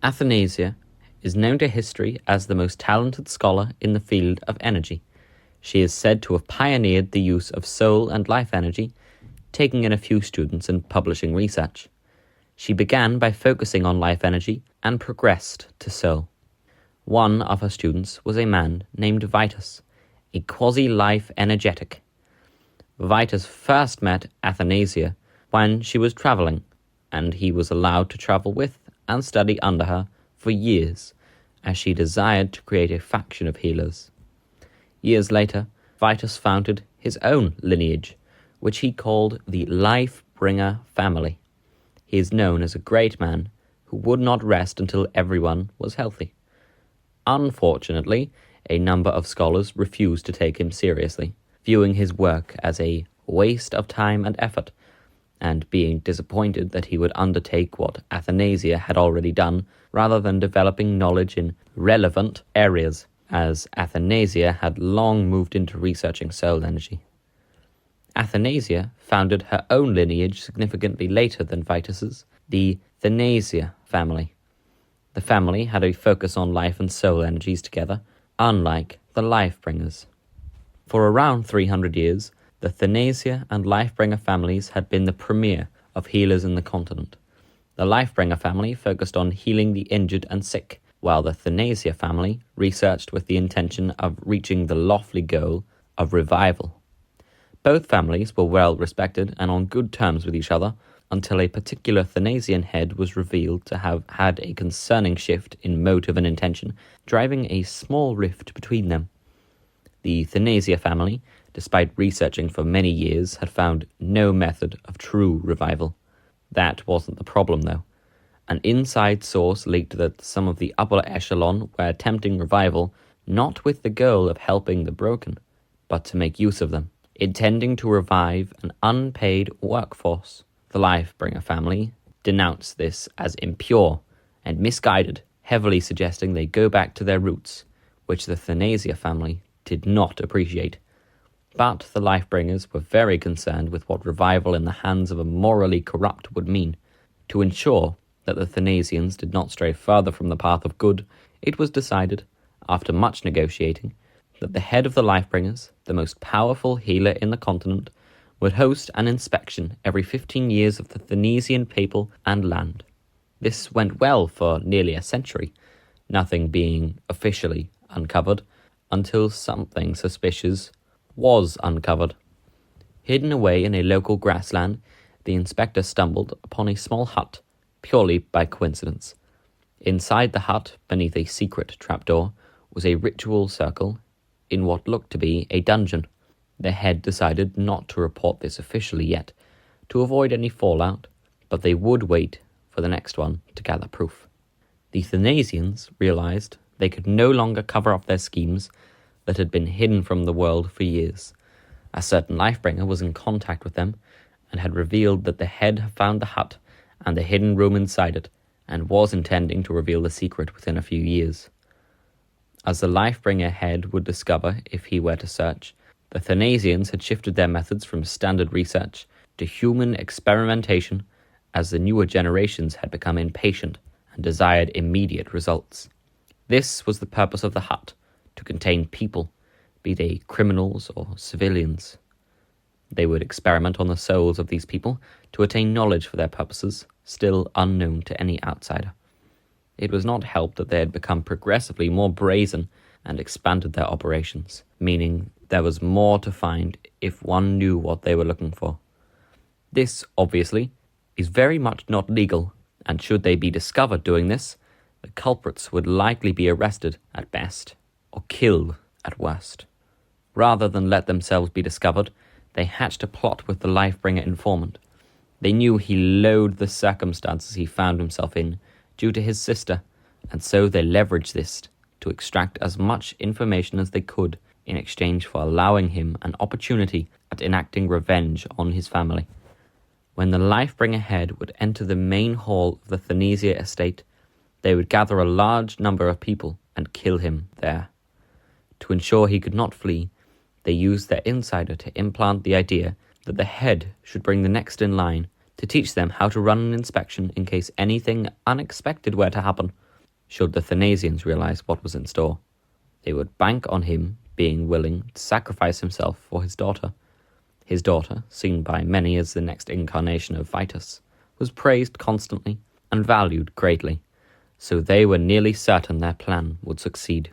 Athanasia is known to history as the most talented scholar in the field of energy. She is said to have pioneered the use of soul and life energy, taking in a few students and publishing research. She began by focusing on life energy and progressed to soul. One of her students was a man named Vitus, a quasi-life energetic. Vitus first met Athanasia when she was traveling, and he was allowed to travel with and study under her for years, as she desired to create a faction of healers. Years later, Vitus founded his own lineage, which he called the Life-Bringer family. He is known as a great man who would not rest until everyone was healthy. Unfortunately, a number of scholars refused to take him seriously, viewing his work as a waste of time and effort, and being disappointed that he would undertake what Athanasia had already done, rather than developing knowledge in relevant areas, as Athanasia had long moved into researching soul energy. Athanasia founded her own lineage significantly later than Vitus's, the Thanasia family. The family had a focus on life and soul energies together, unlike the Life-Bringers. For around 300 years, the Thanasia and Life-Bringer families had been the premier of healers in the continent. The Life-Bringer family focused on healing the injured and sick, while the Thanasia family researched with the intention of reaching the lofty goal of revival. Both families were well respected and on good terms with each other until a particular Thanasian head was revealed to have had a concerning shift in motive and intention, driving a small rift between them. The Thanasia family, despite researching for many years, had found no method of true revival. That wasn't the problem, though. An inside source leaked that some of the upper echelon were attempting revival, not with the goal of helping the broken, but to make use of them, intending to revive an unpaid workforce. The Life-Bringer family denounced this as impure and misguided, heavily suggesting they go back to their roots, which the Thanasia family did not appreciate. But the Life-Bringers were very concerned with what revival in the hands of a morally corrupt would mean. To ensure that the Thanasians did not stray further from the path of good, it was decided, after much negotiating, that the head of the Life-Bringers, the most powerful healer in the continent, would host an inspection every 15 years of the Thanasian people and land. This went well for nearly a century, nothing being officially uncovered, until something suspicious was uncovered. Hidden away in a local grassland, the inspector stumbled upon a small hut, purely by coincidence. Inside the hut, beneath a secret trapdoor, was a ritual circle in what looked to be a dungeon. The head decided not to report this officially yet, to avoid any fallout, but they would wait for the next one to gather proof. The Thanasians realized they could no longer cover up their schemes that had been hidden from the world for years. A certain Life-Bringer was in contact with them and had revealed that the head had found the hut and the hidden room inside it, and was intending to reveal the secret within a few years. As the Life-Bringer head would discover if he were to search, the Thanasians had shifted their methods from standard research to human experimentation, as the newer generations had become impatient and desired immediate results. This was the purpose of the hut, to contain people, be they criminals or civilians. They would experiment on the souls of these people to attain knowledge for their purposes, still unknown to any outsider. It was not helped that they had become progressively more brazen and expanded their operations, meaning there was more to find if one knew what they were looking for. This, obviously, is very much not legal, and should they be discovered doing this, the culprits would likely be arrested at best, or killed at worst. Rather than let themselves be discovered, they hatched a plot with the Life-Bringer informant. They knew he loathed the circumstances he found himself in due to his sister, and so they leveraged this to extract as much information as they could in exchange for allowing him an opportunity at enacting revenge on his family. When the Life-Bringer head would enter the main hall of the Thanasia estate, they would gather a large number of people and kill him there. To ensure he could not flee, they used their insider to implant the idea that the head should bring the next in line to teach them how to run an inspection in case anything unexpected were to happen. should the Thanasians realize what was in store. They would bank on him being willing to sacrifice himself for his daughter. His daughter, seen by many as the next incarnation of Vitus, was praised constantly and valued greatly, so they were nearly certain their plan would succeed.